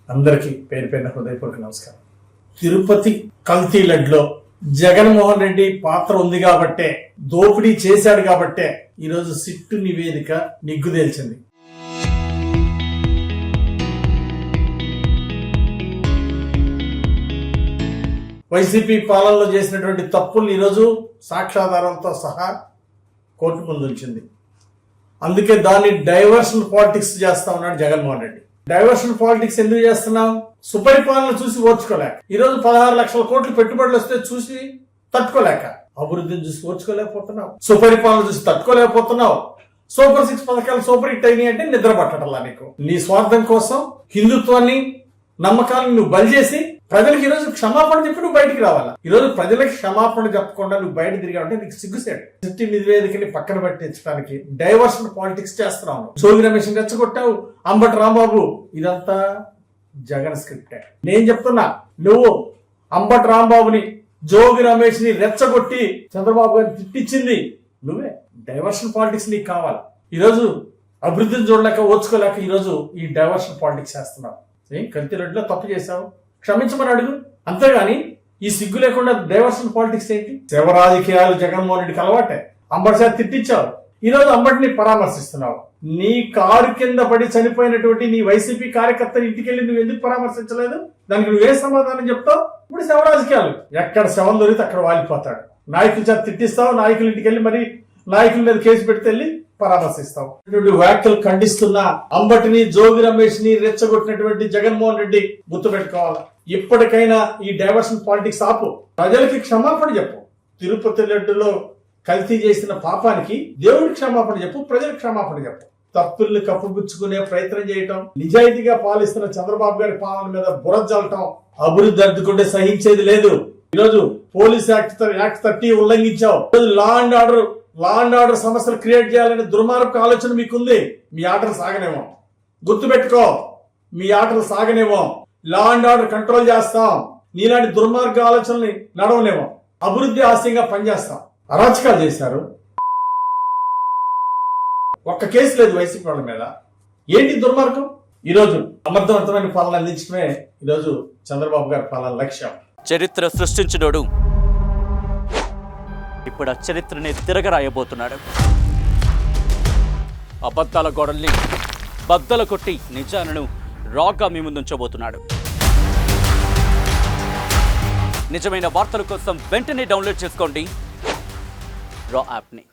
అందరికీ పేరు పేరున హృదయపూర్వక నమస్కారం. తిరుపతి కల్తీ లడ్లో జగన్మోహన్ రెడ్డి పాత్ర ఉంది కాబట్టే, దోపిడీ చేశాడు కాబట్టే ఈరోజు సిట్టు నివేదిక నిగ్గుదేల్చింది. వైసీపీ పాలనలో చేసినటువంటి తప్పుల్ని ఈరోజు సాక్ష్యాధారాలతో సహా కోర్టు ముందు ఉంచింది. అందుకే దాన్ని డైవర్షన్ పాలిటిక్స్ చేస్తా ఉన్నాడు జగన్మోహన్ రెడ్డి. డైవర్షన్ పాలిటిక్స్ ఎందుకు చేస్తున్నాం? సుపరిపాలన చూసి ఓర్చుకోలేక, ఈరోజు 16 లక్షల కోట్లు పెట్టుబడులు వస్తే చూసి తట్టుకోలేక, అభివృద్ధిని చూసి ఓర్చుకోలేకపోతున్నావు, సుపరిపాలన చూసి తట్టుకోలేకపోతున్నావు. సూపర్ 6 పథకాలు సూపర్ హిట్ అయినాయి అంటే నిద్ర పట్టడంలా నీకు. నీ స్వార్థం కోసం హిందుత్వాన్ని, నమ్మకాలను నువ్వు బలి చేసి ప్రజలకు ఈరోజు క్షమాపణ చెప్పి నువ్వు బయటికి రావాలా. ఈరోజు ప్రజలకు క్షమాపణ చెప్పకుండా నువ్వు బయట తిరిగావంటే నీకు సిగ్గుసేడు. సిట్టి నివేదికని పక్కన పట్టించడానికి డైవర్షన్ పాలిటిక్స్ చేస్తున్నావు. జోగి రమేష్ రెచ్చగొట్టావు, అంబటి రాంబాబు, ఇదంతా జగన్ స్క్రిప్టే. నేను చెప్తున్నా, నువ్వు అంబటి రాంబాబుని, జోగి రమేష్ ని రెచ్చగొట్టి చంద్రబాబు గారిని తిట్టించింది నువ్వే. డైవర్షన్ పాలిటిక్స్ నీకు కావాలి. ఈరోజు అభివృద్ధిని చూడలేక, ఓర్చుకోలేక ఈరోజు ఈ డైవర్షన్ పాలిటిక్స్ చేస్తున్నావు. కల్తీ రెడ్డిలో తప్పు చేశావు, క్షమించమని అడుగు. అంతేగాని ఈ సిగ్గు లేకుండా డైవర్షన్ పాలిటిక్స్ ఏంటి? శివ రాజకీయాలు జగన్మోహన్ రెడ్డికి అలవాటే. అంబటి సార్ తిట్టించావు, ఈరోజు అంబటిని పరామర్శిస్తున్నావు. నీ కారు కింద పడి చనిపోయినటువంటి నీ వైసీపీ కార్యకర్తని ఇంటికి వెళ్ళి నువ్వు ఎందుకు పరామర్శించలేదు? దానికి నువ్వే సమాధానం చెప్తావు? ఇప్పుడు శివ రాజకీయాలు, ఎక్కడ శవం దొరికితే అక్కడ వాలిపోతాడు. నాయకుల చేత తిట్టిస్తావు, నాయకుల ఇంటికి వెళ్ళి మరి నాయకుల మీద కేసు పెడితే వెళ్ళి పరామర్శిస్తావు. వ్యాఖ్యలు ఖండిస్తున్నా అంబటిని, జోగి రమేష్ ని రెచ్చగొట్టినటువంటి జగన్మోహన్ రెడ్డి గుర్తుపెట్టుకోవాలి. ఇప్పటికైనా ఈ డైవర్షన్ పాలిటిక్స్ ఆపు, ప్రజలకి క్షమాపణ చెప్పు. తిరుపతి లడ్డులో కల్తీ చేసిన పాపానికి దేవుడికి క్షమాపణ చెప్పు, ప్రజలకు క్షమాపణ చెప్పు. తప్పుల్ని కప్పుపుచ్చుకునే ప్రయత్నం చేయటం, నిజాయితీగా పాలిస్తున్న చంద్రబాబు గారి పాలన మీద బురద జల్లటం, అభివృద్ధి అడ్డుకుంటే సహించేది లేదు. ఈరోజు పోలీస్ యాక్ట్ 30 ఉల్లంఘించావు. లా అండ్ ఆర్డర్ సమస్యలు క్రియేట్ చేయాలనే దుర్మార్గపు ఆలోచన మీకుంది. మీ ఆటలు సాగనేమో, గుర్తుపెట్టుకో, మీ ఆటలు సాగనేమో. లా అండ్ ఆర్డర్ కంట్రోల్ చేస్తాం, నీలాంటి దుర్మార్గ ఆలోచనల్ని నడవలేమో. అభివృద్ధి ఆశయంగా పనిచేస్తాం. అరాచకాలు చేశారు, ఒక్క కేసు లేదు వైసీపీ వాళ్ళ మీద. ఏంటి దుర్మార్గం? ఈరోజు సమర్థవంతమైన పాలన అందించడమే ఈరోజు చంద్రబాబు గారి పాలన లక్ష్యం. చరిత్ర సృష్టించినోడు ఇప్పుడు ఆ చరిత్రని తిరగరాయబోతున్నాడు. అబద్ధాల గోడల్ని బద్దల కొట్టి నిజాలను రాగా మీ ముందుంచబోతున్నాడు. నిజమైన వార్తల కోసం వెంటనే డౌన్లోడ్ చేసుకోండి రా యాప్ని.